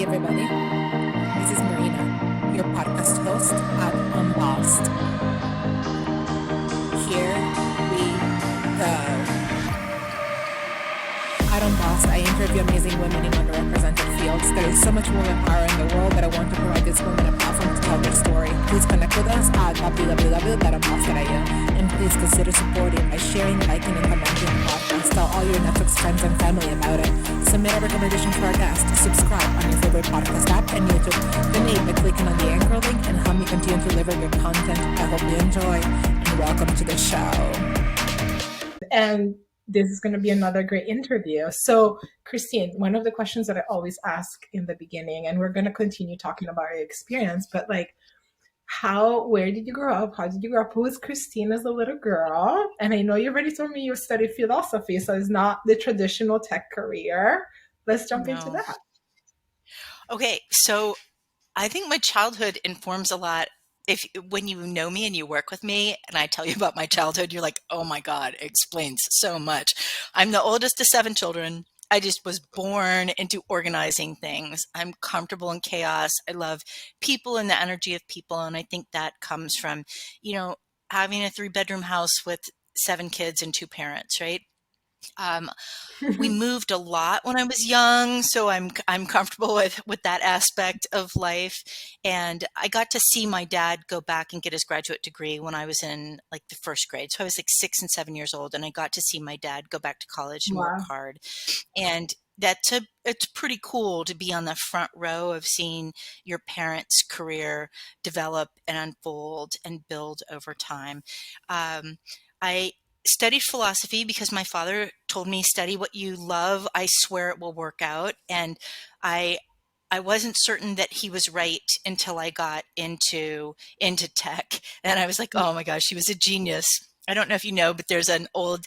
everybody. This is Marina, your podcast host at Unbossed. Here we go. At Unbossed, I interview amazing women in underrepresented fields. There is so much woman power in the world that I want to provide these women a platform to tell their story. Please connect with us at www.unbossed.io, and please consider supporting by sharing, liking, and commenting the podcast. Tell all your Netflix friends and family about it. Submit a recommendation for our guest. Subscribe on your favorite podcast app and YouTube. Donate by clicking on the anchor link and help me continue to deliver your content. I hope you enjoy, and welcome to the show. And this is going to be another great interview. So, Christine, one of the questions that I always ask in the beginning, and we're going to continue talking about your experience, but where did you grow up? How did you grow up? Who was Christine as a little girl? And I know you already told me you studied philosophy, so it's not the traditional tech career. Let's jump into that. Okay, so I think my childhood informs a lot. When you know me and you work with me and I tell you about my childhood, you're like, oh my God, it explains so much. I'm the oldest of 7 children. I just was born into organizing things. I'm comfortable in chaos. I love people and the energy of people. And I think that comes from, having a 3-bedroom house with 7 kids and 2 parents, right? We moved a lot when I was young, so I'm comfortable with that aspect of life. And I got to see my dad go back and get his graduate degree when I was in the 1st grade. So I was 6 and 7 years old, and I got to see my dad go back to college and work hard. And it's pretty cool to be on the front row of seeing your parents' career develop and unfold and build over time. I studied philosophy because my father told me, study what you love. I swear it will work out. And I wasn't certain that he was right until I got into tech. And I was like, oh my gosh, he was a genius. I don't know if you know, but there's an old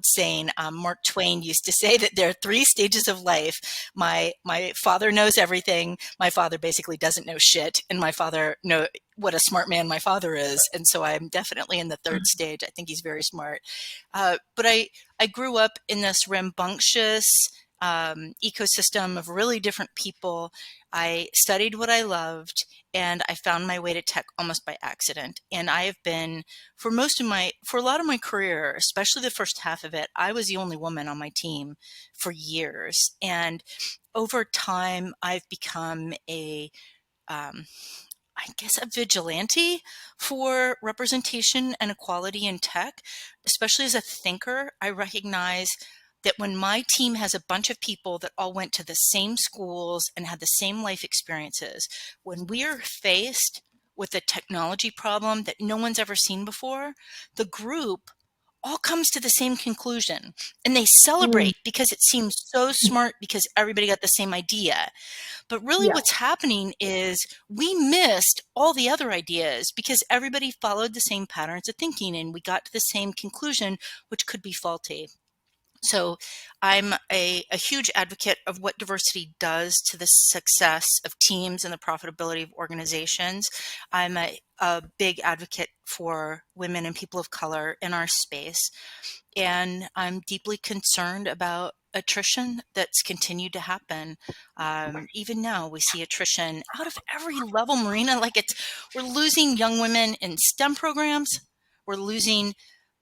saying. Mark Twain used to say that there are 3 stages of life. My father knows everything. My father basically doesn't know shit, and my father knows what a smart man my father is. And so I'm definitely in the 3rd stage. I think he's very smart. But I grew up in this rambunctious ecosystem of really different people. I studied what I loved, and I found my way to tech almost by accident. And I have been, for a lot of my career, especially the first half of it, I was the only woman on my team for years. And over time, I've become a vigilante for representation and equality in tech. Especially as a thinker, I recognize that when my team has a bunch of people that all went to the same schools and had the same life experiences, when we are faced with a technology problem that no one's ever seen before, the group all comes to the same conclusion, and they celebrate because it seems so smart because everybody got the same idea. But really what's happening is we missed all the other ideas because everybody followed the same patterns of thinking, and we got to the same conclusion, which could be faulty. So I'm a huge advocate of what diversity does to the success of teams and the profitability of organizations. I'm a big advocate for women and people of color in our space. And I'm deeply concerned about attrition that's continued to happen. Even now, we see attrition out of every level, Marina. We're losing young women in STEM programs. We're losing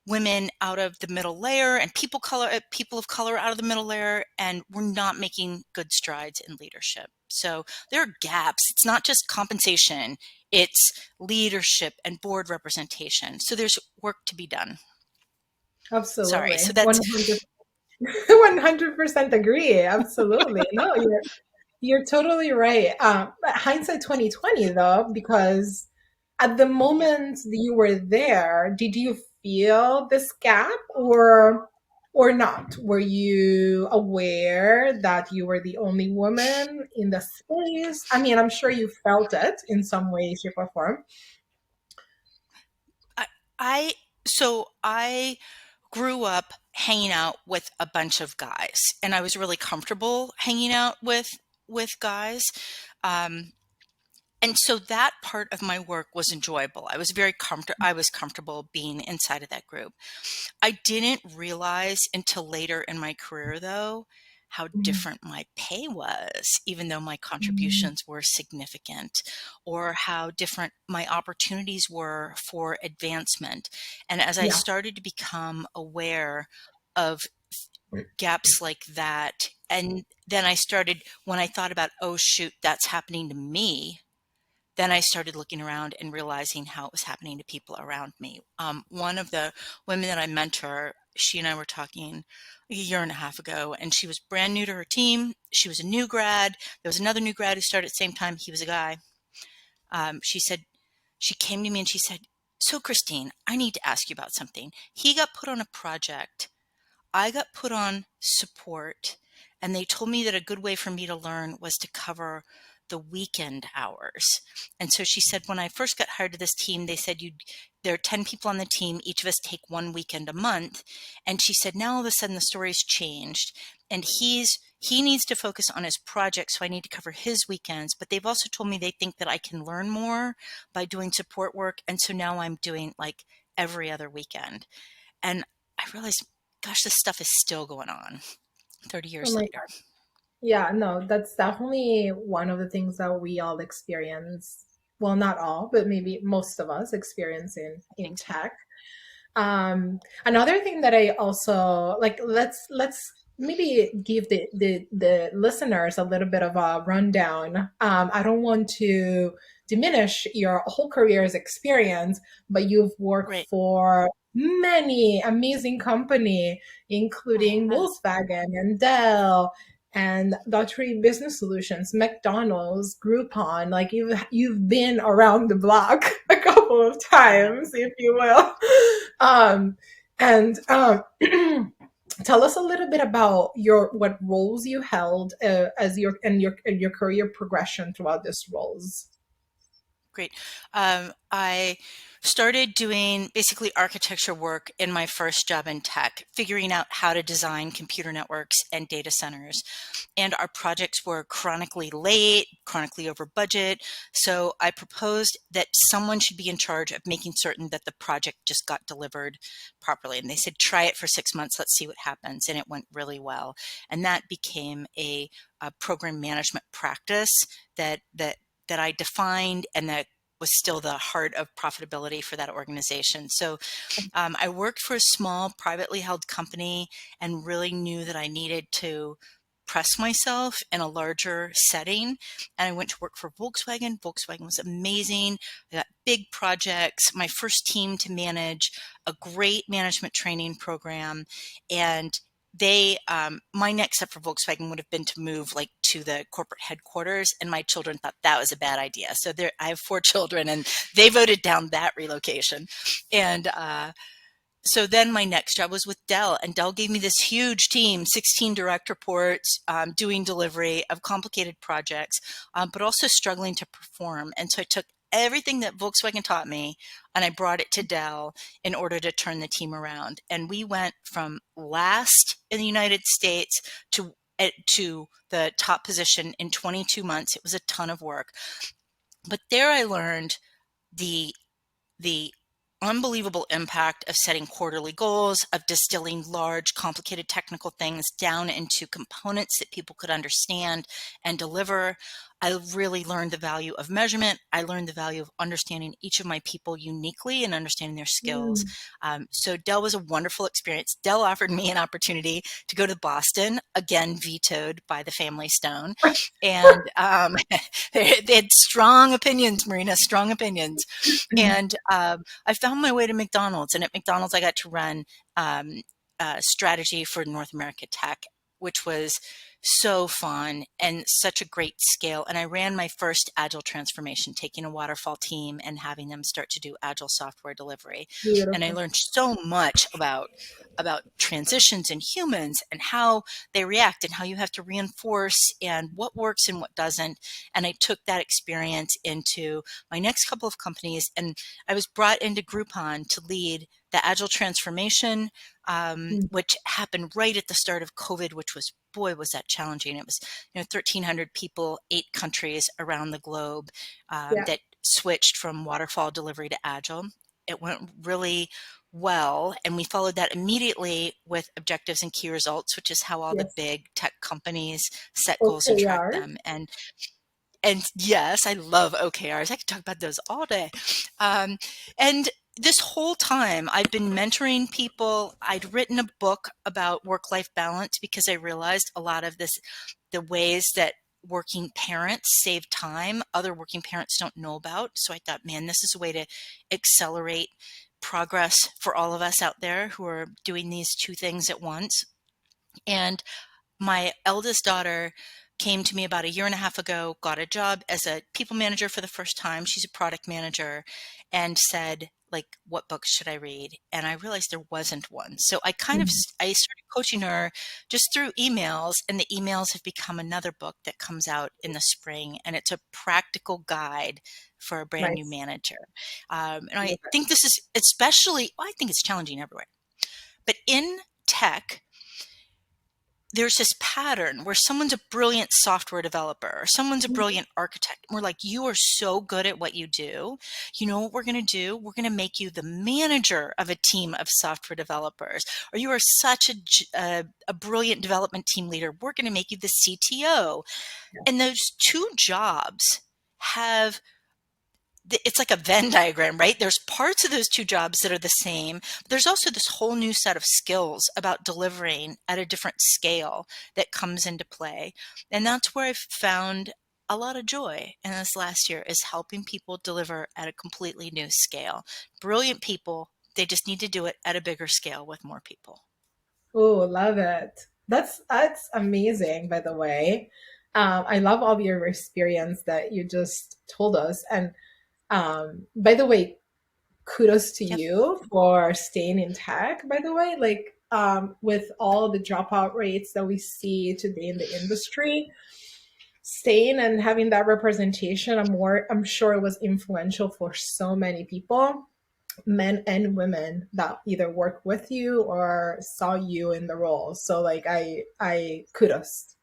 women out of the middle layer and people of color out of the middle layer, and we're not making good strides in leadership. So there are gaps. It's not just compensation, it's leadership and board representation. So there's work to be done. Absolutely. Sorry, so that's 100% agree. Absolutely. No, you're totally right. Hindsight 2020 though, because at the moment that you were there, did you feel this gap or not? Were you aware that you were the only woman in the space? I mean, I'm sure you felt it in some way, shape, or form. I grew up hanging out with a bunch of guys, and I was really comfortable hanging out with guys. And so that part of my work was enjoyable. I was comfortable being inside of that group. I didn't realize until later in my career, though, how Mhm. different my pay was, even though my Mhm. contributions were significant, or how different my opportunities were for advancement. And as I Yeah. started to become aware of gaps like that, and then I started, when I thought about, oh, shoot, that's happening to me, then I started looking around and realizing how it was happening to people around me. One of the women that I mentor, she and I were talking a year and a half ago, and she was brand new to her team. She was a new grad. There was another new grad who started at the same time. He was a guy. She said, she came to me and she said, so Christine, I need to ask you about something. He got put on a project, I got put on support, and they told me that a good way for me to learn was to cover the weekend hours. And so she said, when I first got hired to this team, they said there are 10 people on the team, each of us take one weekend a month. And she said, now all of a sudden the story's changed, and he needs to focus on his project, so I need to cover his weekends. But they've also told me they think that I can learn more by doing support work. And so now I'm doing like every other weekend. And I realized, gosh, this stuff is still going on 30 Oh years my later. God. Yeah, no, that's definitely one of the things that we all experience. Well, not all, but maybe most of us experience I in think so. tech. Another thing that I also like, let's maybe give the listeners a little bit of a rundown. I don't want to diminish your whole career's experience, but you've worked Right. for many amazing company, including Uh, Volkswagen and Dell and Daughtry Business Solutions, McDonald's, Groupon. Like you've been around the block a couple of yeah. times, if you will. Um, and tell us a little bit about your what roles you held as your career progression throughout these roles. Great. I started doing basically architecture work in my first job in tech, figuring out how to design computer networks and data centers. And our projects were chronically late, chronically over budget. So I proposed that someone should be in charge of making certain that the project just got delivered properly. And they said, try it for 6 months, let's see what happens. And it went really well. And that became a program management practice that I defined, and that was still the heart of profitability for that organization. So I worked for a small privately held company and really knew that I needed to press myself in a larger setting. And I went to work for Volkswagen. Volkswagen was amazing. I got big projects, my first team to manage, a great management training program. And my next step for Volkswagen would have been to move like to the corporate headquarters. And my children thought that was a bad idea. So I have 4 children, and they voted down that relocation. And, so then my next job was with Dell, and Dell gave me this huge team, 16 direct reports, doing delivery of complicated projects, but also struggling to perform. And so I took everything that Volkswagen taught me and I brought it to Dell in order to turn the team around. And we went from last in the United States to the top position in 22 months. It was a ton of work. But there I learned the the unbelievable impact of setting quarterly goals, of distilling large, complicated technical things down into components that people could understand and deliver. I really learned the value of measurement. I learned the value of understanding each of my people uniquely and understanding their skills. Mm. So Dell was a wonderful experience. Dell offered me an opportunity to go to Boston, again vetoed by the family Stone. And they had strong opinions, Marina, strong opinions. And I found my way to McDonald's, and at McDonald's, I got to run strategy for North America Tech, which was so fun and such a great scale. And I ran my first agile transformation, taking a waterfall team and having them start to do agile software delivery. And I Beautiful. learned so much about transitions and humans and how they react and how you have to reinforce and what works and what doesn't. And I took that experience into my next couple of companies, and I was brought into Groupon to lead the agile transformation, Mm. which happened right at the start of COVID, which was, boy, was that challenging. It was 1,300 people, 8 countries around the globe, Yeah. that switched from waterfall delivery to agile. It went really well, and we followed that immediately with objectives and key results, which is how all the Yes. big tech companies set goals and track OKR. them. And yes, I love OKRs. I could talk about those all day. And this whole time I've been mentoring people. I'd written a book about work-life balance because I realized a lot of the ways that working parents save time, other working parents don't know about. So I thought, man, this is a way to accelerate progress for all of us out there who are doing these two things at once. And my eldest daughter came to me about a year and a half ago, got a job as a people manager for the first time. She's a product manager, and said, like, what books should I read? And I realized there wasn't one. So Mhm. I started coaching her just through emails, and the emails have become another book that comes out in the spring, and it's a practical guide for a brand new Nice. manager. And I think this is especially, well, I think it's challenging everywhere, but in tech, there's this pattern where someone's a brilliant software developer or someone's a brilliant architect. And we're like, you are so good at what you do. You know what we're going to do? We're going to make you the manager of a team of software developers. Or you are such a brilliant development team leader. We're going to make you the CTO. And those two jobs have it's like a Venn diagram, right? There's parts of those two jobs that are the same. But there's also this whole new set of skills about delivering at a different scale that comes into play. And that's where I've found a lot of joy in this last year, is helping people deliver at a completely new scale. Brilliant people, they just need to do it at a bigger scale with more people. Oh, love it. That's amazing, by the way. I love all your experience that you just told us. And by the way, kudos to Yep. you for staying in tech, by the way. Like with all the dropout rates that we see today in the industry, staying and having that representation, I'm sure it was influential for so many people, men and women that either work with you or saw you in the role. So like I kudos.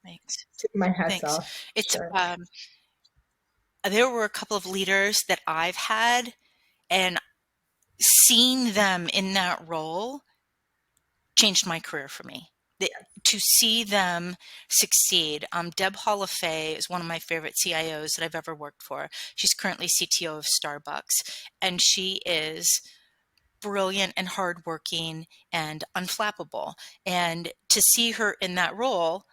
Thanks. Tip my hats Thanks. off. It's Sure. there were a couple of leaders that I've had, and seeing them in that role changed my career for me. To see them succeed. Deb Hollifay is one of my favorite CIOs that I've ever worked for. She's currently CTO of Starbucks, and she is brilliant and hardworking and unflappable. And to see her in that role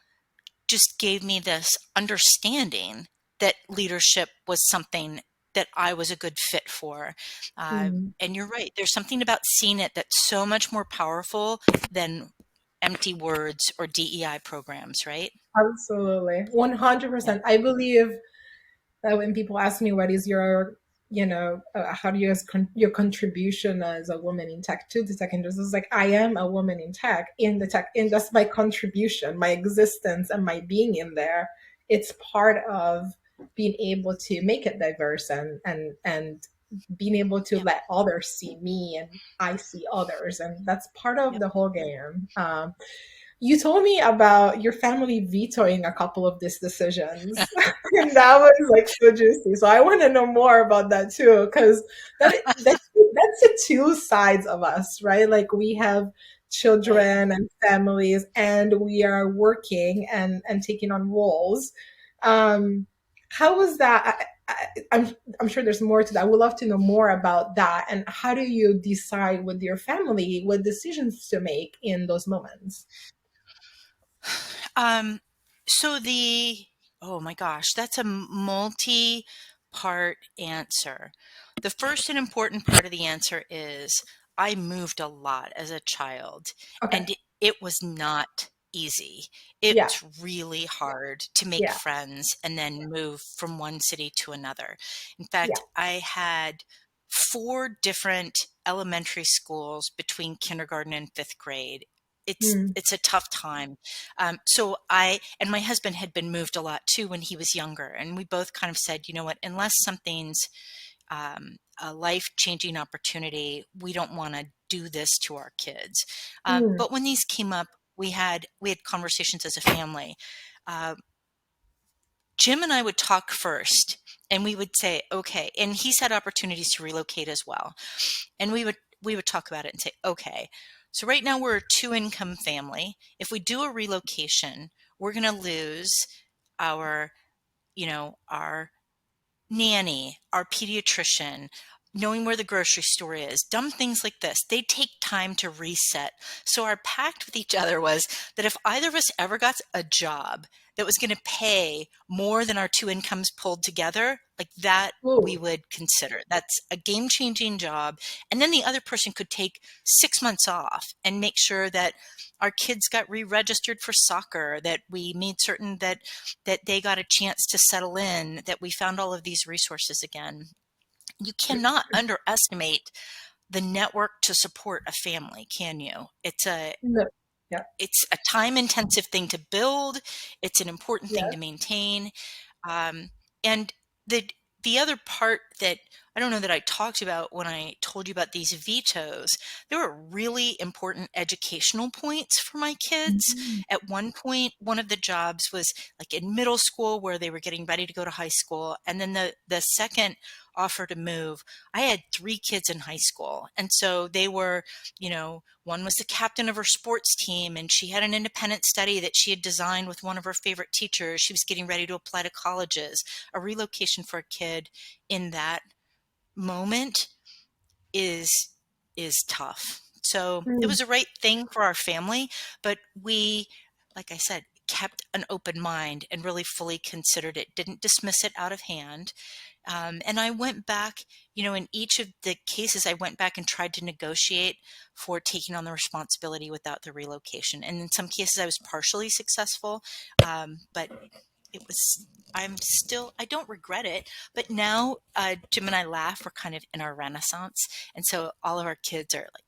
just gave me this understanding that leadership was something that I was a good fit for. Mm. And you're right. There's something about seeing it that's so much more powerful than empty words or DEI programs, right? Absolutely. Yeah. 100%. I believe that when people ask me what is your, how do you your contribution as a woman in tech to the tech industry, it's like I am a woman in tech, in the tech, and that's my contribution, my existence, and my being in there. It's part of being able to make it diverse and being able to Yep. let others see me and I see others, and that's part of Yep. the whole game. You told me about your family vetoing a couple of these decisions, and that was like so juicy. So I want to know more about that too, because that's the two sides of us, right? Like we have Right. children and families, and we are working and taking on roles. Um, how was that? I'm sure there's more to that. I would love to know more about that. And how do you decide with your family what decisions to make in those moments? Um, so oh my gosh, that's a multi-part answer. The first and important part of the answer is I moved a lot as a child, Okay. and it was not easy. Yeah. It's really hard to make Yeah. friends and then move from one city to another. In Yeah. fact, I had four different elementary schools between kindergarten and fifth grade. Mm, It's a tough time. So I and my husband had been moved a lot too when he was younger, and we both kind of said, you know what, unless something's a life-changing opportunity, we don't want to do this to our kids. mm, But when these came up, we had conversations as a family. Uh, Jim and I would talk first, and we would say, okay, and he's had opportunities to relocate as well, and we would we would talk about it and say, okay, so right now we're a 2-income family. If we do a relocation, we're going to lose our, our nanny, our pediatrician, knowing where the grocery store is, dumb things like this. They take time to reset. So our pact with each other was that if either of us ever got a job that was going to pay more than our 2 incomes pulled together, like that we Ooh. would consider. That's a game-changing job. And then the other person could take 6 months off and make sure that our kids got re-registered for soccer, that we made certain that they got a chance to settle in, that we found all of these resources again. You cannot underestimate the network to support a family, can you? No. Yeah. It's a time-intensive thing to build. It's an important thing Yeah. to maintain. And the other part that I don't know that I talked about when I told you about these vetoes, there were really important educational points for my kids. Mhm. At one point, one of the jobs was like in middle school where they were getting ready to go to high school. And then the second offer to move, I had 3 kids in high school. And so they were, one was the captain of her sports team, and she had an independent study that she had designed with one of her favorite teachers. She was getting ready to apply to colleges. A relocation for a kid in that moment is tough. So it Mm. was the right thing for our family, but we, like I said, kept an open mind and really fully considered it, didn't dismiss it out of hand. And I went back, in each of the cases, I went back and tried to negotiate for taking on the responsibility without the relocation. And in some cases, I was partially successful, but it was, I don't regret it. But now Jim and I laugh, we're kind of in our renaissance. And so all of our kids are like,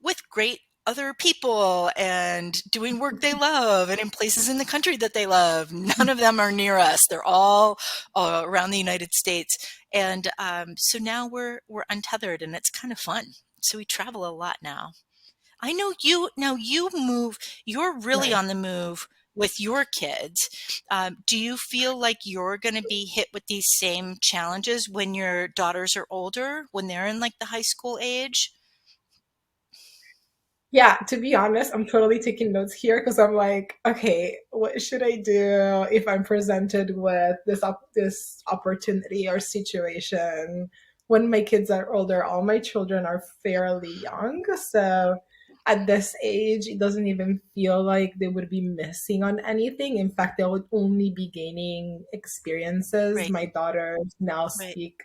with great other people and doing work they love and in places in the country that they love. None of them are near us. They're all around the United States. And so now we're untethered, and it's kind of fun. So we travel a lot now. I know you move, you're really Nice. on the move with your kids. Do you feel like you're going to be hit with these same challenges when your daughters are older, when they're in like the high school age? Yeah, to be honest, I'm totally taking notes here because I'm like, okay, what should I do if I'm presented with this opportunity or situation when my kids are older? All my children are fairly young, so at this age, it doesn't even feel like they would be missing on anything. In fact, they would only be gaining experiences. Right, My daughters now right. speak.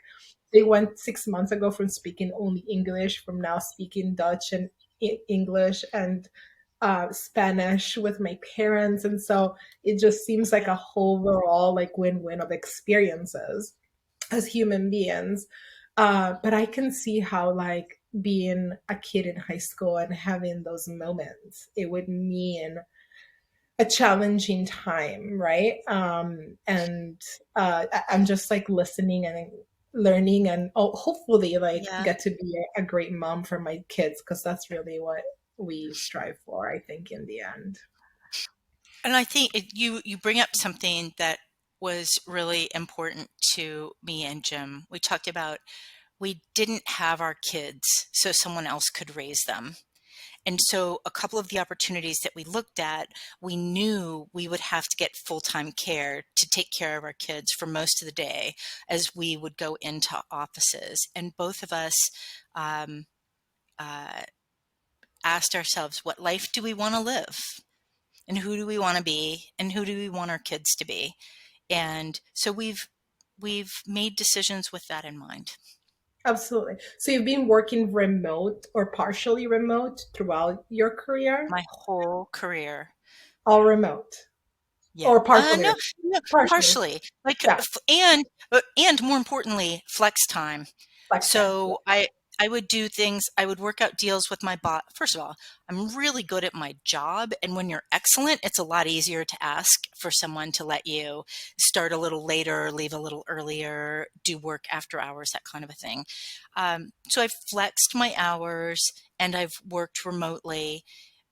They went 6 months ago from speaking only English, from now speaking Dutch and English and Spanish with my parents. And so it just seems like a whole overall like win-win of experiences as human beings. But I can see how like being a kid in high school and having those moments, it would mean a challenging time, right? I'm just like listening and learning and hopefully like Yeah. get to be a great mom for my kids because that's really what we strive for, I think, in the end. And I think you bring up something that was really important to me and Jim. We talked about we didn't have our kids so someone else could raise them. And so a couple of the opportunities that we looked at, we knew we would have to get full-time care to take care of our kids for most of the day as we would go into offices. And both of us um, uh, asked ourselves, what life do we want to live? And who do we want to be? And who do we want our kids to be? And so we've made decisions with that in mind. Absolutely. So you've been working remote or partially remote throughout your career? My whole career. All remote Yeah. or partially No, remote? no, Partially. partially. Like, Yeah, and more importantly, flex time. flex time. Yeah. So I would do things, I would work out deals with my boss. First of all, I'm really good at my job. And when you're excellent, it's a lot easier to ask for someone to let you start a little later, leave a little earlier, do work after hours, that kind of a thing. So I've flexed my hours and I've worked remotely.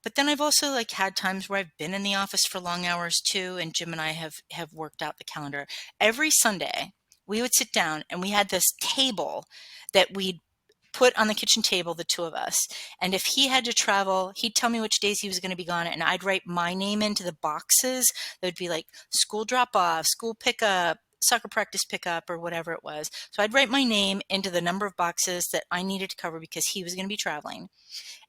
But then I've also like had times where I've been in the office for long hours too. And Jim and I have worked out the calendar. Every Sunday, we would sit down and we had this table that we'd put on the kitchen table the two of us. And if he had to travel, he'd tell me which days he was going to be gone, and I'd write my name into the boxes. That would be like school drop off, school pickup, soccer practice pickup, or whatever it was. So I'd write my name into the number of boxes that I needed to cover because he was going to be traveling.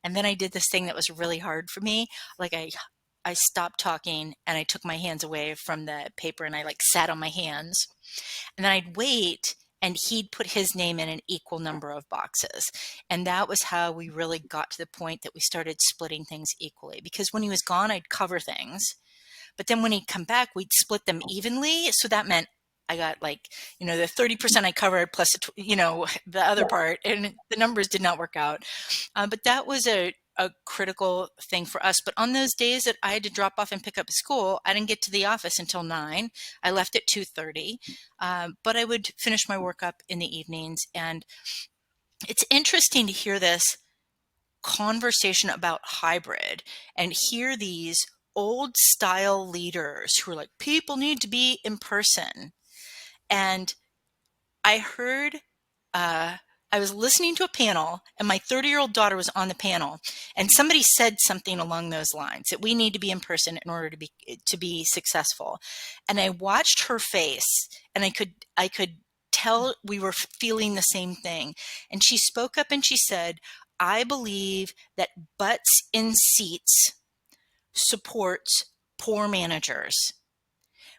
And then I did this thing that was really hard for me. Like I stopped talking and I took my hands away from the paper and I like sat on my hands. And then I'd wait and he'd put his name in an equal number of boxes. And that was how we really got to the point that we started splitting things equally. Because when he was gone, I'd cover things. But then when he'd come back, we'd split them evenly. So that meant I got like, the 30% I covered plus, the other part, and the numbers did not work out. But that was a critical thing for us. But on those days that I had to drop off and pick up at school, I didn't get to the office until 9. I left at 2:30, but I would finish my work up in the evenings. And it's interesting to hear this conversation about hybrid and hear these old style leaders who are like, people need to be in person. And I heard, I was listening to a panel and my 30-year-old daughter was on the panel and somebody said something along those lines that we need to be in person in order to be successful. And I watched her face and I could tell we were feeling the same thing. And she spoke up and she said, I believe that butts in seats supports poor managers.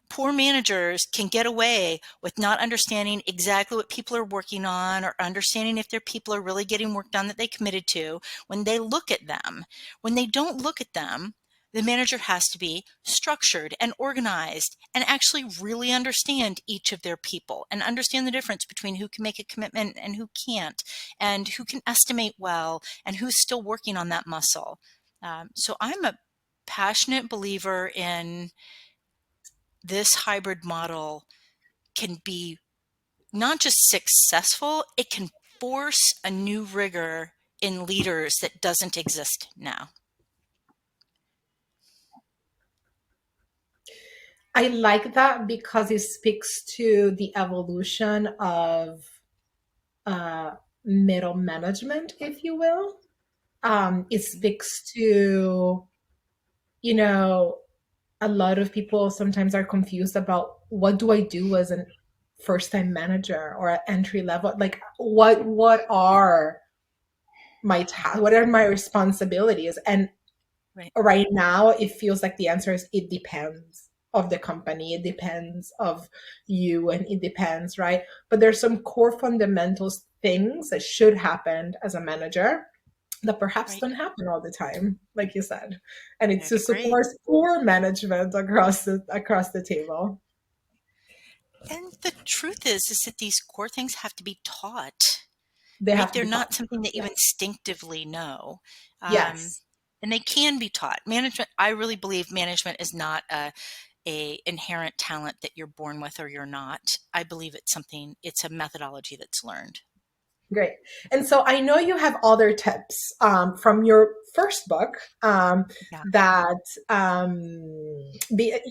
Poor managers can get away with not understanding exactly what people are working on or understanding if their people are really getting work done that they committed to when they look at them. When they don't look at them, the manager has to be structured and organized and actually really understand each of their people and understand the difference between who can make a commitment and who can't, and who can estimate well and who's still working on that muscle. So I'm a passionate believer in this hybrid model can be not just successful, it can force a new rigor in leaders that doesn't exist now. I like that because it speaks to the evolution of middle management, if you will. It speaks to, a lot of people sometimes are confused about what do I do as a first time manager or at entry level? Like what are my tasks? What are my responsibilities? And right now it feels like the answer is it depends of the company. It depends of you and it depends, right? But there's some core fundamentals things that should happen as a manager that perhaps don't happen all the time, like you said. And it's to support poor management across the table. And the truth is that these core things have to be taught. They're not something that you instinctively know. Yes. And they can be taught. Management, I really believe management is not a inherent talent that you're born with or you're not. I believe it's a methodology that's learned. Great. And so I know you have other tips from your first book that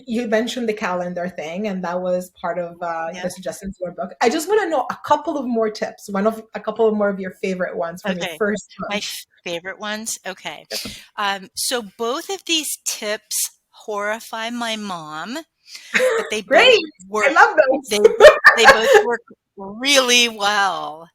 you mentioned the calendar thing, and that was part of the suggestions in your book. I just want to know a couple of more tips, a couple of more of your favorite ones from your first book. My favorite ones? Okay. So both of these tips horrify my mom, but they Great. both work. I love those. They both work really well.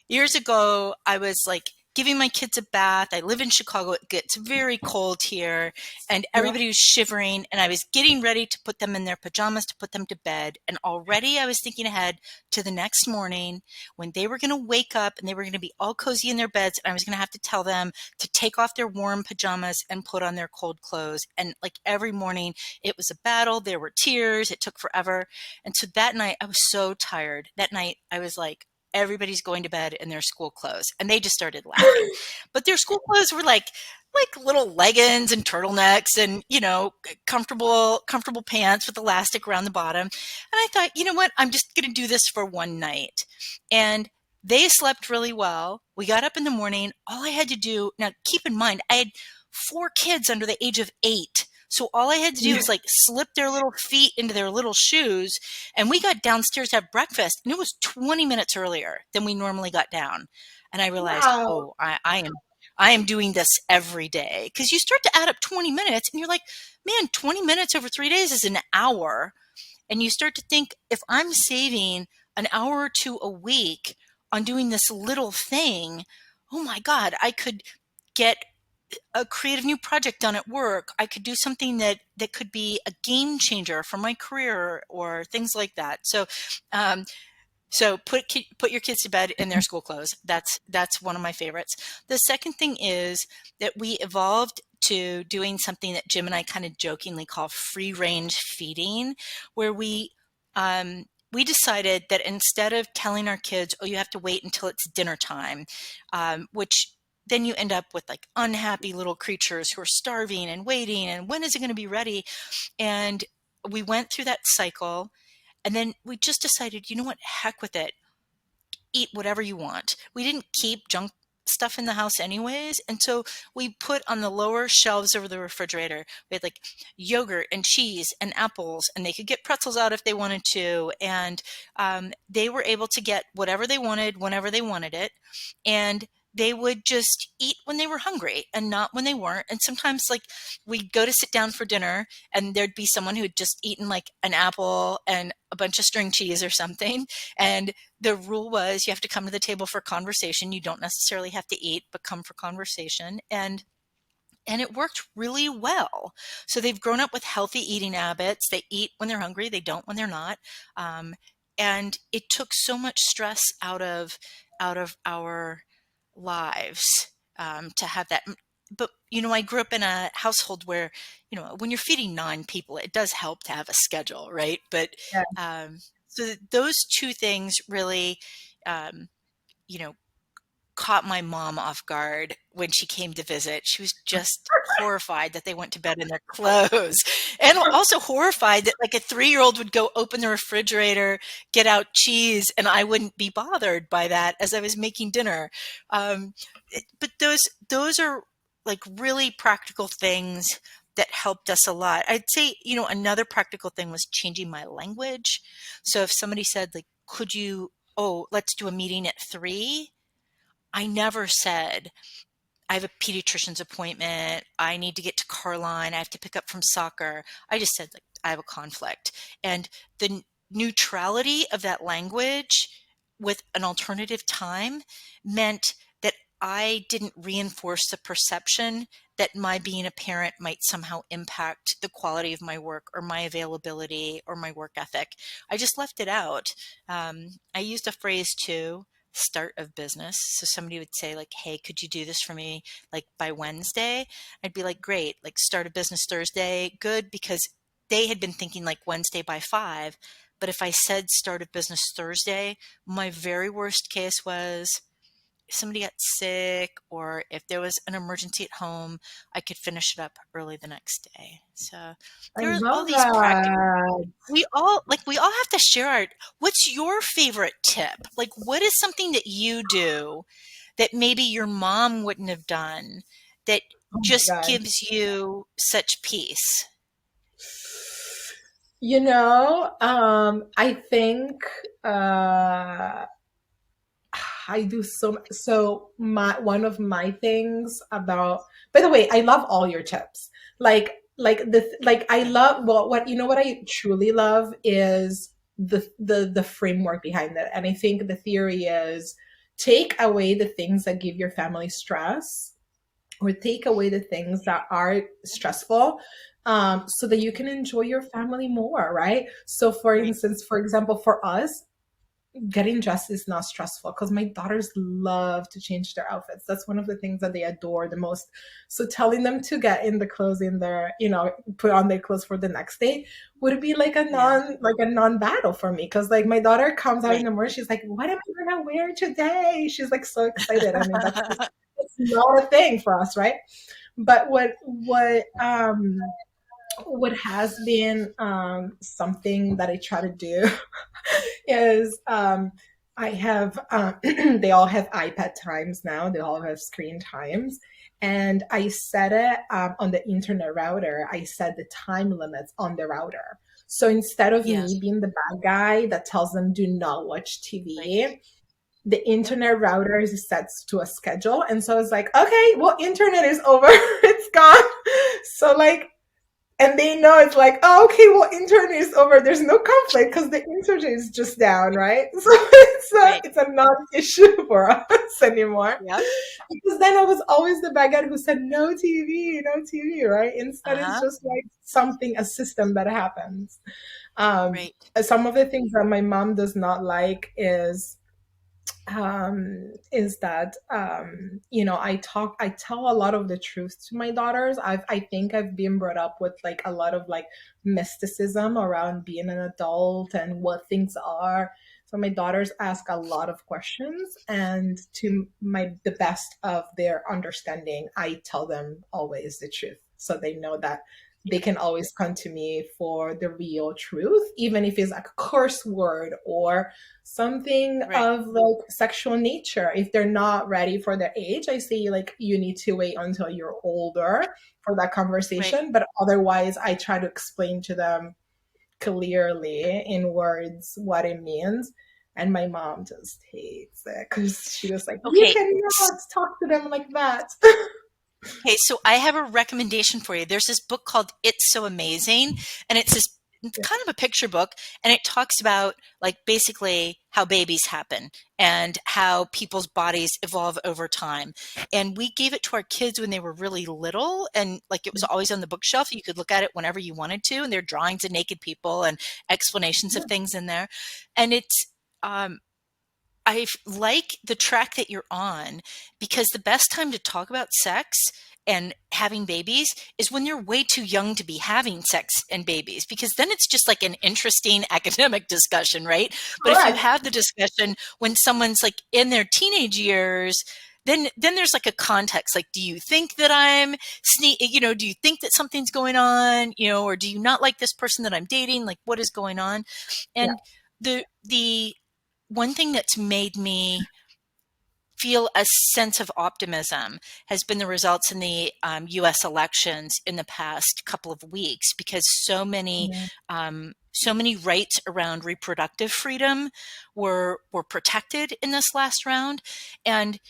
Years ago, I was like giving my kids a bath. I live in Chicago. It gets very cold here and everybody was shivering, and I was getting ready to put them in their pajamas to put them to bed. And already I was thinking ahead to the next morning when they were going to wake up and they were going to be all cozy in their beds. And I was going to have to tell them to take off their warm pajamas and put on their cold clothes. And like every morning it was a battle. There were tears. It took forever. And so that night I was so tired. That night I was like, everybody's going to bed in their school clothes. And they just started laughing. But their school clothes were like little leggings and turtlenecks and, comfortable pants with elastic around the bottom. And I thought, you know what? I'm just going to do this for one night. And they slept really well. We got up in the morning. All I had to do, now keep in mind, I had 4 kids under the age of 8. So all I had to do was like slip their little feet into their little shoes, and we got downstairs to have breakfast, and it was 20 minutes earlier than we normally got down. And I realized, Wow. oh, I am doing this every day, because you start to add up 20 minutes and you're like, man, 20 minutes over 3 days is an hour. And you start to think, if I'm saving an hour or two a week on doing this little thing, oh my God, I could get a creative new project done at work. I could do something that could be a game changer for my career or things like that. Um, so put your kids to bed in their school clothes. That's one of my favorites. The second thing is that we evolved to doing something that Jim and I kind of jokingly call free range feeding, where we decided that instead of telling our kids, oh, you have to wait until it's dinner time, which then you end up with like unhappy little creatures who are starving and waiting, and when is it going to be ready? And we went through that cycle, and then we just decided, you know what, heck with it. Eat whatever you want. We didn't keep junk stuff in the house anyways. And so we put on the lower shelves of the refrigerator, we had like yogurt and cheese and apples, and they could get pretzels out if they wanted to. And they were able to get whatever they wanted, whenever they wanted it. And they would just eat when they were hungry and not when they weren't. And sometimes like we'd go to sit down for dinner and there'd be someone who had just eaten like an apple and a bunch of string cheese or something. And the rule was you have to come to the table for conversation. You don't necessarily have to eat, but come for conversation. And it worked really well. So they've grown up with healthy eating habits. They eat when they're hungry. They don't when they're not. And it took so much stress out of our lives to have that. But, I grew up in a household where, when you're feeding 9 people, it does help to have a schedule, right? But Yeah. so those two things really, you know, caught my mom off guard when she came to visit. She was just horrified that they went to bed in their clothes, and also horrified that like a 3-year-old would go open the refrigerator, get out cheese, and I wouldn't be bothered by that as I was making dinner. But those are like really practical things that helped us a lot. I'd say, another practical thing was changing my language. So if somebody said like, let's do a meeting at 3, I never said, I have a pediatrician's appointment, I need to get to Carline, I have to pick up from soccer. I just said, like, I have a conflict. And the neutrality of that language with an alternative time meant that I didn't reinforce the perception that my being a parent might somehow impact the quality of my work or my availability or my work ethic. I just left it out. I used a phrase too, start of business. So somebody would say like, hey, could you do this for me like by Wednesday? I'd be like, great, like start of business Thursday. Good, because they had been thinking like Wednesday by 5. But if I said start of business Thursday, my very worst case was if somebody got sick or if there was an emergency at home, I could finish it up early the next day. So I there are all love these practical. that. We all have to share what's your favorite tip? Like, what is something that you do that maybe your mom wouldn't have done that Oh my just God. gives you such peace? I think I do so my one of my things about, by the way, I love all your tips. I love, well, what I truly love is the framework behind it. And I think the theory is take away the things that give your family stress, or take away the things that are stressful, so that you can enjoy your family more, right? So for Right. instance, for example, for us, getting dressed is not stressful because my daughters love to change their outfits. That's one of the things that they adore the most. So telling them to get in the clothes in their, put on their clothes for the next day would be like a Yeah. non battle for me. Cause like my daughter comes out in Right. the morning, she's like, what am I gonna wear today? She's like so excited. I mean, it's not a thing for us, right? But what has been something that I try to do is I have they all have iPad times now. They all have screen times, and I set it on the internet router. I set the time limits on the router. So instead of Yes. me being the bad guy that tells them do not watch Right. TV, the internet router is set to a schedule. And so it's like, okay, well, internet is over. It's gone. So like, and they know it's like, oh, okay, well, internet is over. There's no conflict because the internet is just down, right? So Right. it's a non-issue for us anymore. Yep. Because then I was always the bad guy who said no TV, no TV, right? Instead, it's Uh-huh. just like something, a system that happens. Right. Some of the things that my mom does not like is that I tell a lot of the truth to my daughters. I think I've been brought up with like a lot of like mysticism around being an adult and what things are. So my daughters ask a lot of questions, and to the best of their understanding, I tell them always the truth, so they know that they can always come to me for the real truth, even if it's like a curse word or something Right. of like sexual nature. If they're not ready for their age, I say like you need to wait until you're older for that Right. conversation. But otherwise, I try to explain to them clearly in words what it means. And my mom just hates it because she was like, you Okay. cannot talk to them like that. Okay, so I have a recommendation for you. There's this book called It's So Amazing, and it's this Yeah. kind of a picture book, and it talks about like basically how babies happen and how people's bodies evolve over time. And we gave it to our kids when they were really little, and like it was always on the bookshelf. You could look at it whenever you wanted to, and there are drawings of naked people and explanations of things in there. And it's I like the track that you're on, because the best time to talk about sex and having babies is when they're way too young to be having sex and babies, because then it's just like an interesting academic discussion, right? But if you Correct. have the discussion when someone's like in their teenage years, then there's like a context. Like, do you think that I'm do you think that something's going on, or do you not like this person that I'm dating? Like, what is going on? Yeah. And the one thing that's made me feel a sense of optimism has been the results in the U.S. elections in the past couple of weeks, because Yeah. so many rights around reproductive freedom were protected in this last round, and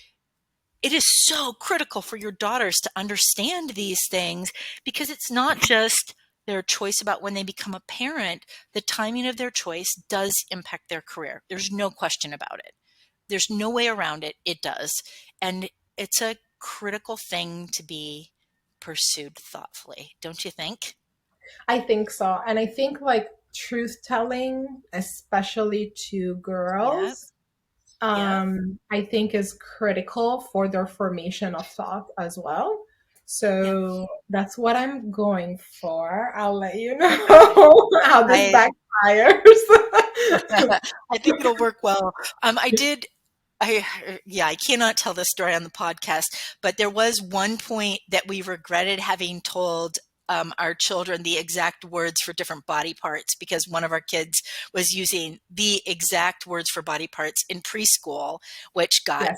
it is so critical for your daughters to understand these things, because it's not just their choice about when they become a parent. The timing of their choice does impact their career. There's no question about it. There's no way around it. It does. And it's a critical thing to be pursued thoughtfully, don't you think? I think so. And I think like truth telling, especially to Yep. girls, Yep. I think is critical for their formation of thought as well. Yep. So that's what I'm going for. I'll let you Okay. know how this I backfires. I think it'll work well. I did yeah, I cannot tell this story on the podcast, but there was one point that we regretted having told our children the exact words for different body parts, because one of our kids was using the exact words for body parts in preschool, which Yes.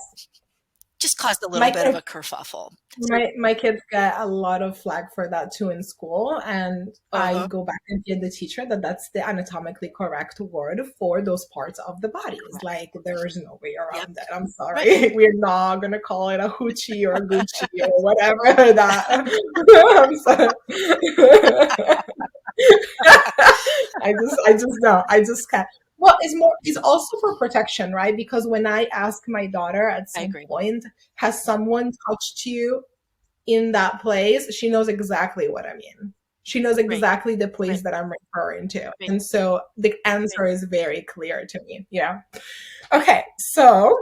just caused a little My bit of kids a kerfuffle. So, my kids get a lot of flag for that too in school, and I uh-huh, go back and give the teacher that that's the anatomically correct word for those parts of the bodies. correct. Like there is no way Yep. around that. I'm Right. sorry, we're not gonna call it a hoochie or a Gucci or whatever that. I'm sorry. I just can't. Well, it's also for protection, right? Because when I ask my daughter at I some agree. point, has someone touched you in that place? She knows exactly what I mean. She knows Right. exactly the Right. place that I'm referring to. Right. And so the Right. answer is very clear to me. Yeah. Okay. So,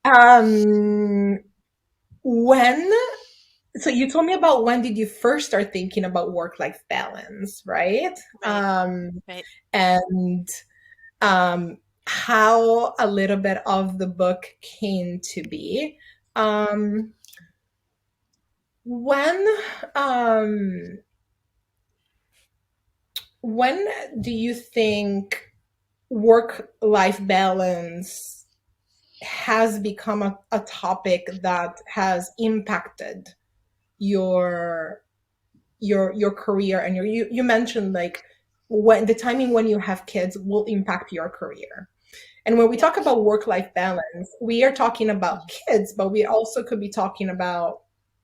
um, when so you told me about when did you first start thinking about work-life balance, right? Right. Right. And how a little bit of the book came to be. Um, when um, when do you think work-life balance has become a topic that has impacted your your career and you mentioned like when the timing when you have kids will impact your career. And when we Yep. talk about work-life balance, we are talking about kids, but we also could be talking about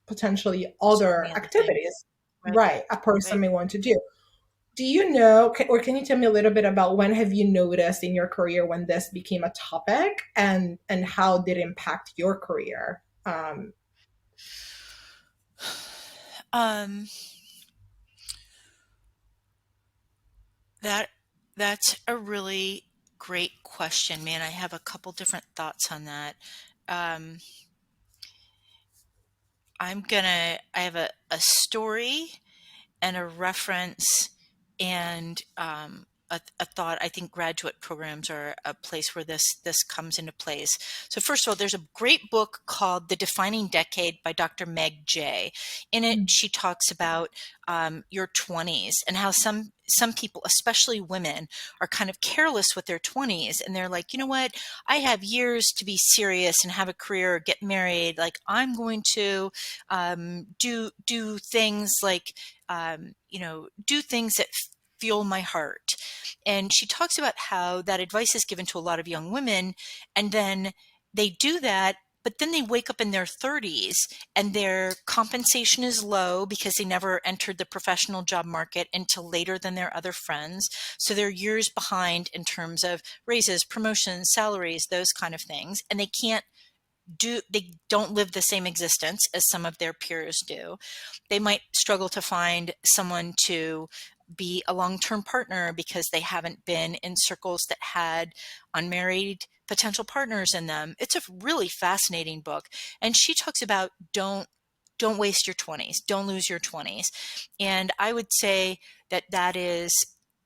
potentially So other many other activities, things. Right. right? A person Right. may want to do. Do you know, or can you tell me a little bit about when have you noticed in your career when this became a topic, and how did it impact your career? Um, that that's a really great question, man. I have a couple different thoughts on that. Um, I have a story and a reference and a thought. I think graduate programs are a place where this comes into place. So first of all, there's a great book called The Defining Decade by Dr. Meg Jay. In it, she talks about your 20s and how some people, especially women, are kind of careless with their 20s, and they're like, you know what, I have years to be serious and have a career, get married. Like I'm going to do things like do things that fuel my heart. And she talks about how that advice is given to a lot of young women, and then they do that, but then they wake up in their 30s and their compensation is low because they never entered the professional job market until later than their other friends. So they're years behind in terms of raises, promotions, salaries, those kind of things. And they don't live the same existence as some of their peers do. They might struggle to find someone to be a long-term partner because they haven't been in circles that had unmarried potential partners in them. It's a really fascinating book. And she talks about don't waste your 20s, don't lose your 20s. And I would say that is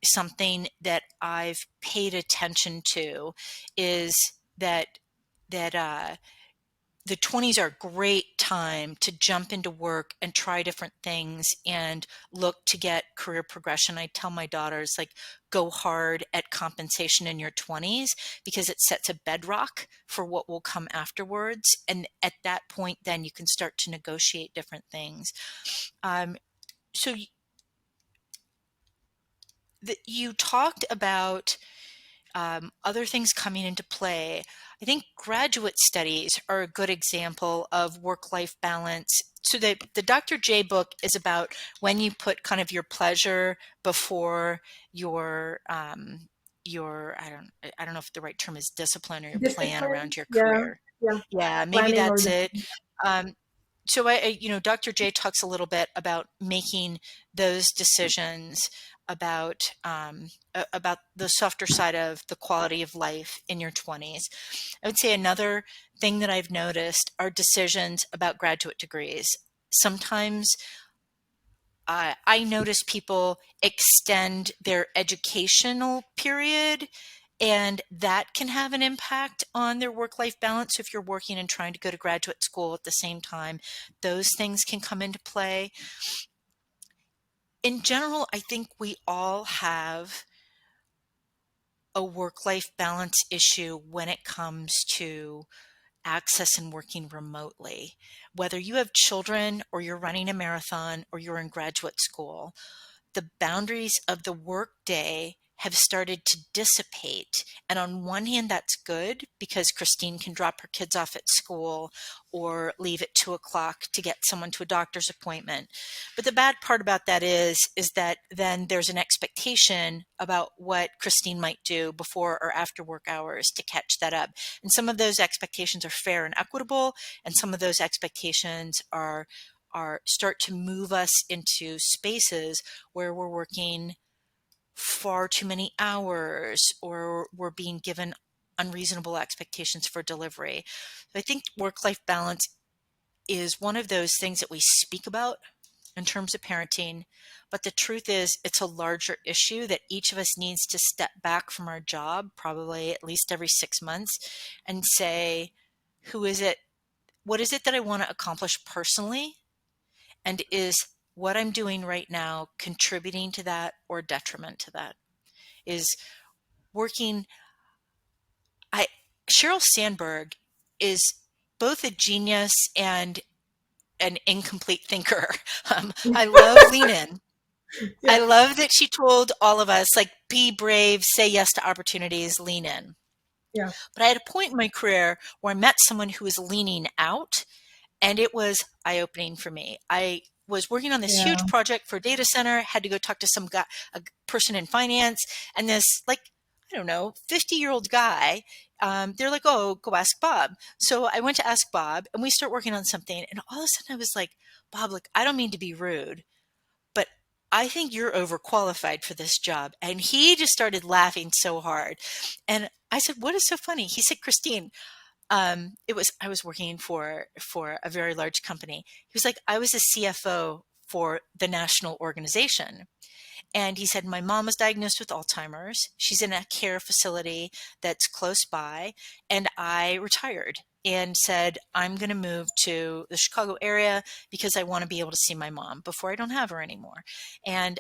something that I've paid attention to, is that the 20s are a great time to jump into work and try different things and look to get career progression. I tell my daughters, like, go hard at compensation in your 20s because it sets a bedrock for what will come afterwards. And at that point, then you can start to negotiate different things. So you talked about other things coming into play. I think graduate studies are a good example of work-life balance. So the Dr. J book is about when you put kind of your pleasure before your I don't know if the right term is discipline, or your plan Discipline, around your yeah, career. yeah, Yeah, maybe planning or that's it. discipline. Um, so Dr. J talks a little bit about making those decisions about the softer side of the quality of life in your 20s. I would say another thing that I've noticed are decisions about graduate degrees. Sometimes I notice people extend their educational period, and that can have an impact on their work-life balance. If you're working and trying to go to graduate school at the same time, those things can come into play. In general, I think we all have a work-life balance issue when it comes to access and working remotely. Whether you have children or you're running a marathon or you're in graduate school, the boundaries of the workday have started to dissipate. And on one hand, that's good because Christine can drop her kids off at school or leave at 2 o'clock to get someone to a doctor's appointment. But the bad part about that is that then there's an expectation about what Christine might do before or after work hours to catch that up. And some of those expectations are fair and equitable, and some of those expectations are start to move us into spaces where we're working far too many hours or we're being given unreasonable expectations for delivery. So I think work-life balance is one of those things that we speak about in terms of parenting, but the truth is it's a larger issue that each of us needs to step back from our job, probably at least every 6 months, and say, what is it that I want to accomplish personally? And is what I'm doing right now contributing to that or detriment to that? Is working I Sheryl Sandberg is both a genius and an incomplete thinker. I love Lean In. I Yeah. love that she told all of us, like, be brave, say yes to opportunities, lean in. Yeah. But I had a point in my career where I met someone who was leaning out, and it was eye-opening for me. I was working on this Yeah. huge project for a data center, had to go talk to some guy, a person in finance, and this, like, I don't know, 50-year-old guy. They're like, oh, go ask Bob. So I went to ask Bob, and we start working on something. And all of a sudden I was like, Bob, look, I don't mean to be rude, but I think you're overqualified for this job. And he just started laughing so hard. And I said, what is so funny? He said, Christine, I was working for a very large company. He was like, I was a CFO for the national organization. And he said, my mom was diagnosed with Alzheimer's. She's in a care facility that's close by. And I retired and said, I'm going to move to the Chicago area because I want to be able to see my mom before I don't have her anymore. And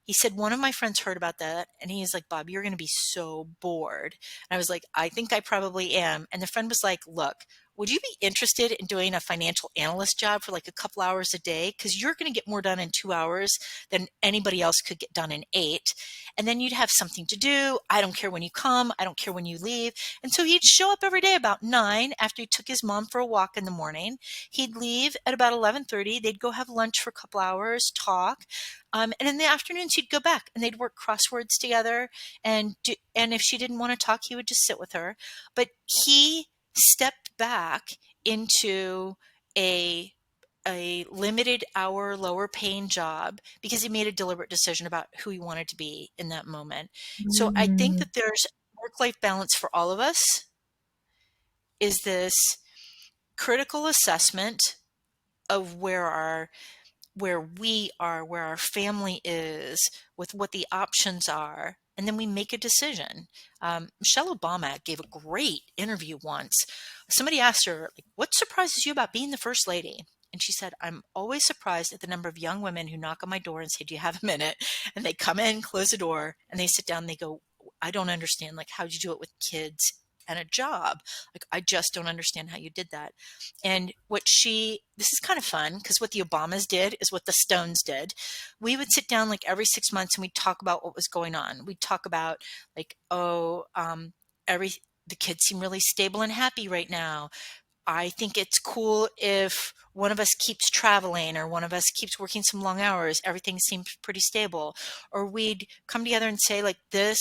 he said, one of my friends heard about that. And he's like, Bob, you're going to be so bored. And I was like, I think I probably am. And the friend was like, look, would you be interested in doing a financial analyst job for like a couple hours a day? Because you're going to get more done in 2 hours than anybody else could get done in 8. And then you'd have something to do. I don't care when you come. I don't care when you leave. And so he'd show up every day about 9 after he took his mom for a walk in the morning. He'd leave at about 11:30. They'd go have lunch for a couple hours, talk. And in the afternoons, he'd go back and they'd work crosswords together. And if she didn't want to talk, he would just sit with her. But he stepped back into a limited hour, lower paying job because he made a deliberate decision about who he wanted to be in that moment. So I think Mm. that there's work-life balance for all of us is this critical assessment of where we are, where our family is, with what the options are, and then we make a decision. Michelle Obama gave a great interview once. Somebody asked her, like, what surprises you about being the first lady? And she said, I'm always surprised at the number of young women who knock on my door and say, do you have a minute? And they come in, close the door, and they sit down and they go, I don't understand. Like, how'd you do it with kids and a job? Like, I just don't understand how you did that. And this is kind of fun because what the Obamas did is what the Stones did. We would sit down like every 6 months and we'd talk about what was going on. We'd talk about like, every, the kids seem really stable and happy right now. I think it's cool if one of us keeps traveling or one of us keeps working some long hours. Everything seems pretty stable. Or we'd come together and say like this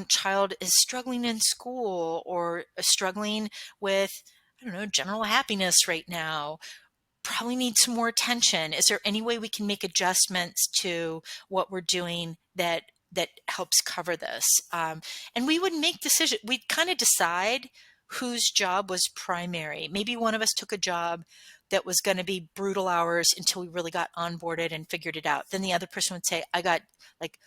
child is struggling in school or struggling with, I don't know, general happiness right now, probably need some more attention. Is there any way we can make adjustments to what we're doing that helps cover this? And we would make decisions. We'd kind of decide whose job was primary. Maybe one of us took a job that was going to be brutal hours until we really got onboarded and figured it out. Then the other person would say, I got, like,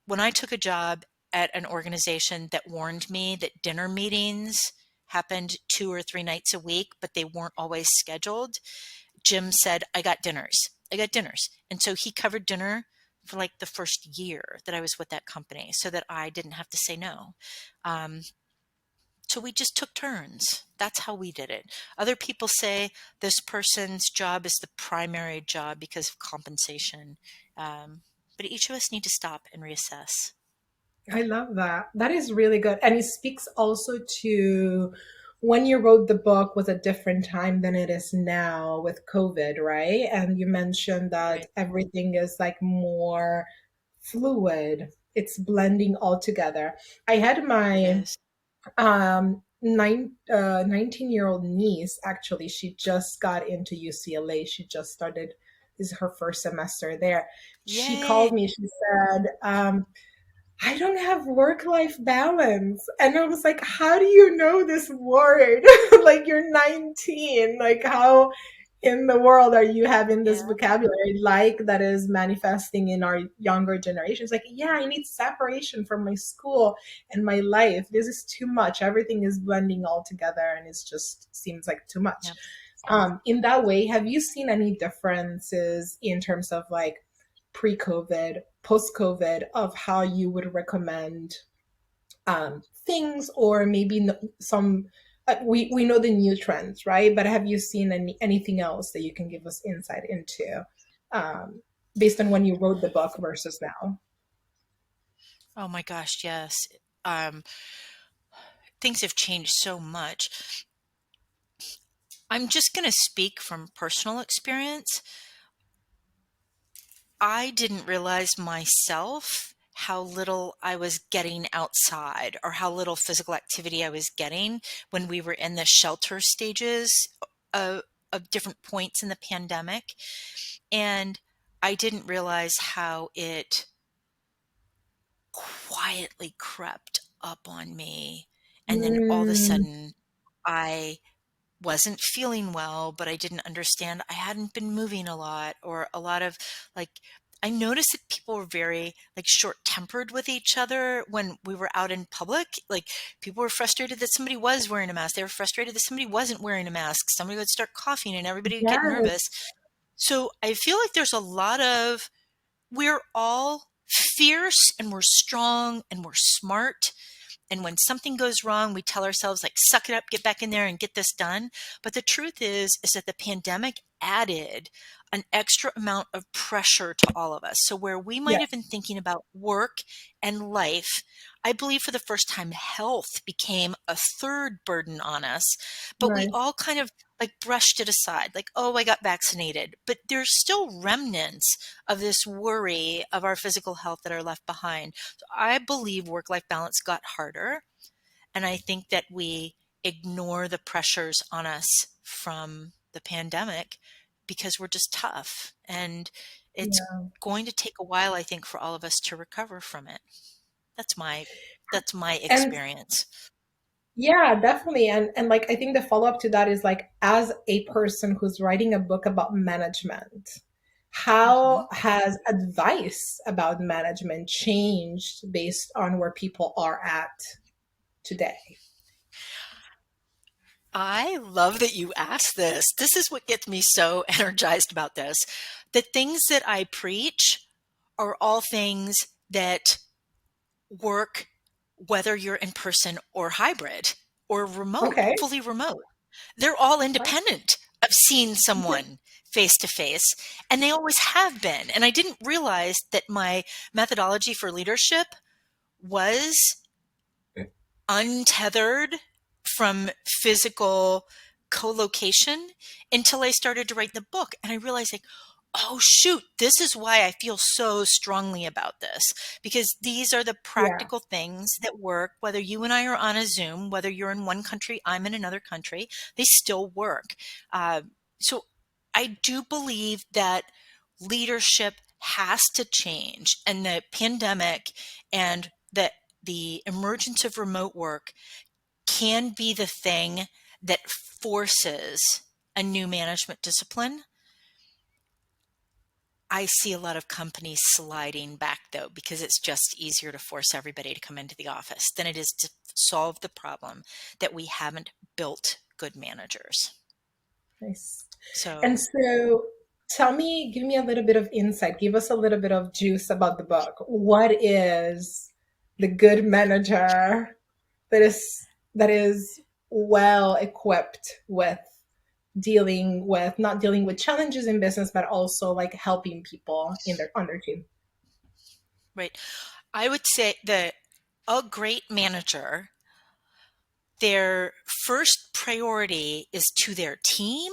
when I took a job at an organization that warned me that dinner meetings happened 2 or 3 nights a week, but they weren't always scheduled. Jim said, I got dinners. I got dinners. And so he covered dinner for like the first year that I was with that company so that I didn't have to say no. Um, so we just took turns. That's how we did it. Other people say this person's job is the primary job because of compensation. But each of us need to stop and reassess. I love that. That is really good. And it speaks also to when you wrote the book was a different time than it is now with COVID, right? And you mentioned that Right. everything is like more fluid. It's blending all together. I had It my is. 19-year-old niece, actually, she just got into UCLA. She just started, this is her first semester there. She Yay. called me, she said, I don't have work-life balance. And I was like, how do you know this word? Like you're 19. Like how in the world are you having this Yeah. vocabulary like that is manifesting in our younger generations? Like, yeah, I need separation from my school and my life. This is too much. Everything is blending all together and it's just seems like too much. Yeah. In that way, have you seen any differences in terms of like pre-COVID, post-COVID, of how you would recommend things, or maybe some we know the new trends, right? But have you seen anything else that you can give us insight into, um, based on when you wrote the book versus now? Oh my gosh, yes. Um, Things have changed so much. I'm just going to speak from personal experience. I didn't realize myself how little I was getting outside or how little physical activity I was getting when we were in the shelter stages of, of different points in the pandemic. And I didn't realize how it quietly crept up on me. And then all of a Mm, sudden, I wasn't feeling well, but I didn't understand I hadn't been moving a lot, or a lot of like, I noticed that people were very like short-tempered with each other when we were out in public. Like people were frustrated that somebody was wearing a mask. They were frustrated that somebody wasn't wearing a mask. Somebody would start coughing and everybody would get nervous. yes, So I feel like there's a lot of, we're all fierce and we're strong and we're smart, and when something goes wrong, we tell ourselves like, suck it up, get back in there and get this done. But the truth is that the pandemic added an extra amount of pressure to all of us. So where we might yeah, have been thinking about work and life, I believe for the first time, health became a third burden on us, but we right, all kind of like brushed it aside, like, oh, I got vaccinated. But there's still remnants of this worry of our physical health that are left behind. So I believe work-life balance got harder. And I think that we ignore the pressures on us from the pandemic because we're just tough. And it's yeah. going to take a while, I think, for all of us to recover from it. That's my that's my And experience. yeah, definitely. And like I think the follow-up to that is like, as a person who's writing a book about management, Mhm. how has advice about management changed based on where people are at today? I love that you asked this. This is what gets me so energized about this. The things that I preach are all things that work whether you're in person or hybrid or remote, Okay. fully remote. They're all Right. independent of seeing Yeah. someone face to face, and they always have been. And I didn't realize that my methodology for leadership was untethered from physical co-location until I started to write the book. And I realized like, oh shoot, this is why I feel so strongly about this, because these are the Yeah. practical things that work, whether you and I are on a Zoom, whether you're in one country, I'm in another country, they still work. Uh, so I do believe that leadership has to change, and the pandemic and the emergence of remote work can be the thing that forces a new management discipline. I see a lot of companies sliding back though, because it's just easier to force everybody to come into the office than it is to solve the problem that we haven't built good managers. Nice. And So, so tell me, give me a little bit of insight. Give us a little bit of juice about the book. What is the good manager that is well equipped with dealing with not dealing with challenges in business, but also like helping people in their on their team? right. I would say that a great manager, their first priority is to their team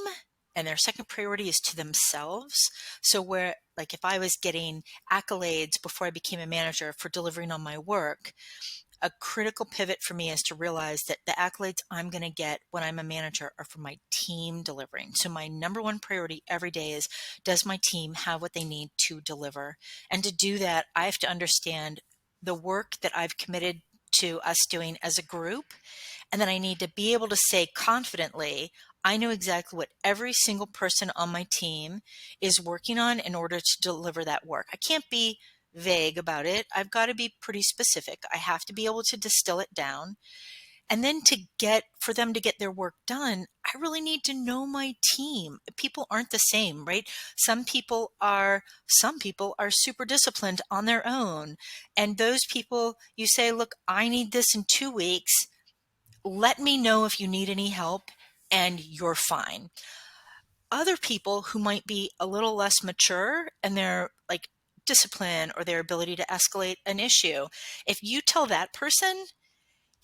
and their second priority is to themselves. So where like if I was getting accolades before I became a manager for delivering on my work, a critical pivot for me is to realize that the accolades I'm going to get when I'm a manager are for my team delivering. So my number one priority every day is, does my team have what they need to deliver? And to do that, I have to understand the work that I've committed to us doing as a group. And then I need to be able to say confidently, I know exactly what every single person on my team is working on in order to deliver that work. I can't be vague about it. I've got to be pretty specific. I have to be able to distill it down. And then for them to get their work done, I really need to know my team. People aren't the same, right? Some people are super disciplined on their own. And those people, you say, look, I need this in 2 weeks. let me know if you need any help, and you're fine. Other people who might be a little less mature in their like discipline or their ability to escalate an issue, if you tell that person,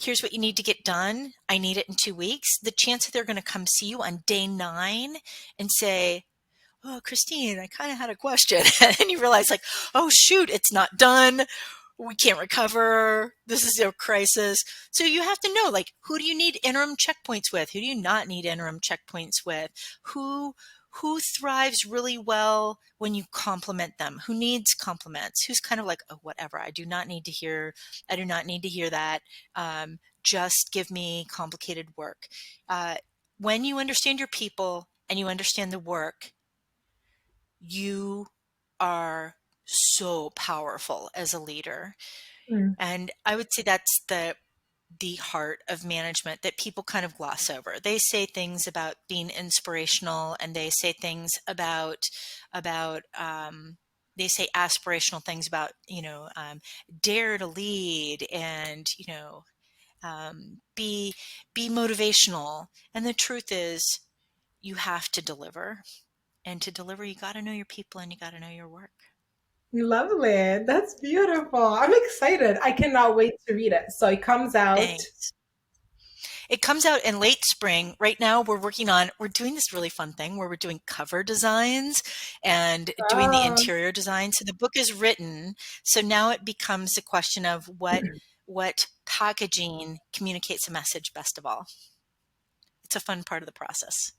here's what you need to get done, I need it in 2 weeks, the chance that they're going to come see you on day 9 and say, oh, Christine, I kind of had a question. And you realize like, oh, shoot, it's not done. We can't recover. This is a crisis. So you have to know, like, who do you need interim checkpoints with? Who do you not need interim checkpoints with? Who thrives really well when you compliment them? Who needs compliments? Who's kind of like, oh, whatever. I do not need to hear that. Just give me complicated work. When you understand your people and you understand the work, you are so powerful as a leader. Mm. And I would say that's the heart of management that people kind of gloss over. They say things about being inspirational, and they say things about they say aspirational things about, dare to lead, and, be motivational. And the truth is, you have to deliver. And to deliver, you got to know your people and you got to know your work. Lovely. That's beautiful. I'm excited. I cannot wait to read it. So it comes out. Thanks. It comes out in late spring. Right now we're doing this really fun thing where we're doing cover designs and doing the interior design. So the book is written. So now it becomes a question of what packaging communicates a message best of all. It's a fun part of the process.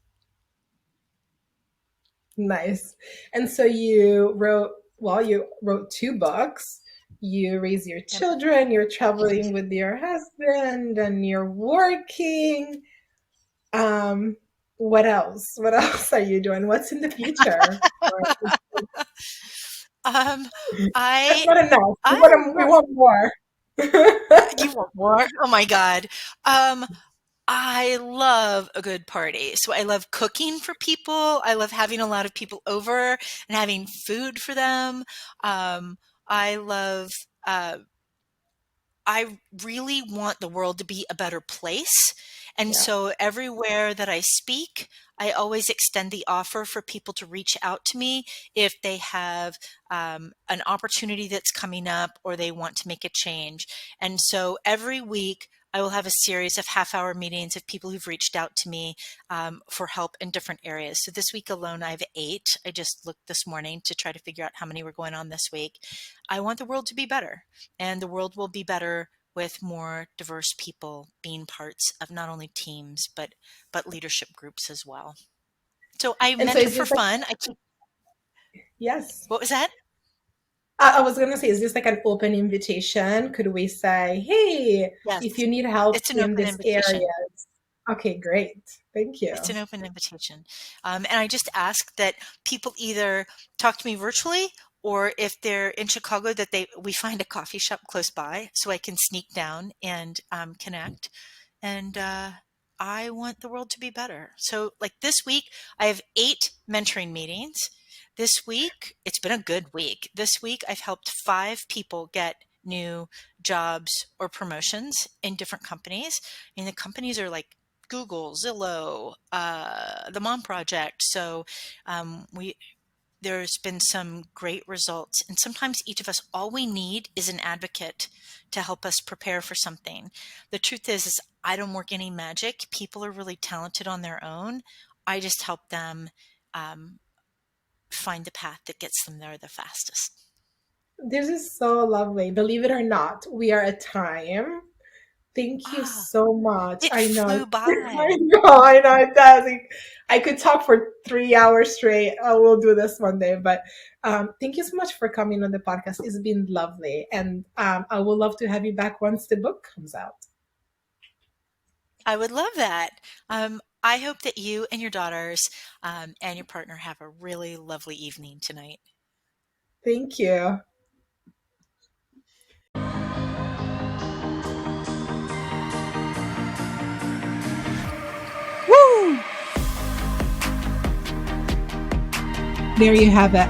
Nice. And so you wrote 2 books. You raise your children, you're traveling with your husband, and you're working. What else? What else are you doing? What's in the future? That's not enough. We want more. You want more? Oh my God. I love a good party. So I love cooking for people. I love having a lot of people over and having food for them. I really want the world to be a better place. And so everywhere that I speak, I always extend the offer for people to reach out to me if they have an opportunity that's coming up or they want to make a change. And so every week, I will have a series of half-hour meetings of people who've reached out to me for help in different areas. So this week alone, I have 8. I just looked this morning to try to figure out how many were going on this week. I want the world to be better, and the world will be better with more diverse people being parts of not only teams, but leadership groups as well. So I mentor for fun. Yes. What was that? I was going to say, is this like an open invitation? Could we say, hey, if you need help in this area? Okay, great. Thank you. It's an open invitation. And I just ask that people either talk to me virtually, or if they're in Chicago, that we find a coffee shop close by so I can sneak down and connect. And I want the world to be better. So like this week, I have 8 mentoring meetings. This week, it's been a good week. This week, I've helped 5 people get new jobs or promotions in different companies. And the companies are like Google, Zillow, the Mom Project. So there's been some great results. And sometimes each of us, all we need is an advocate to help us prepare for something. The truth is I don't work any magic. People are really talented on their own. I just help them find the path that gets them there the fastest. This is so lovely. Believe it or not, we are at time. Thank you so much. I know. Flew by. I know it does. I could talk for 3 hours straight. I will do this one day. But thank you so much for coming on the podcast. It's been lovely. And I would love to have you back once the book comes out. I would love that. I hope that you and your daughters and your partner have a really lovely evening tonight. Thank you. Woo! There you have it.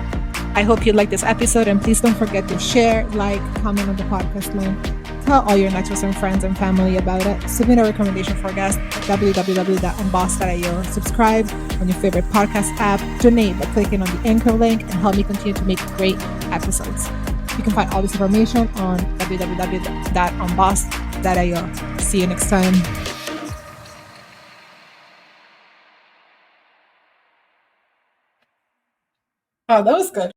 I hope you liked this episode, and please don't forget to share, like, comment on the podcast link. Tell all your Nexus and friends and family about it. Submit a recommendation for guests at www.unboss.io. Subscribe on your favorite podcast app. Donate by clicking on the anchor link and help me continue to make great episodes. You can find all this information on www.unboss.io. See you next time. Oh, that was good.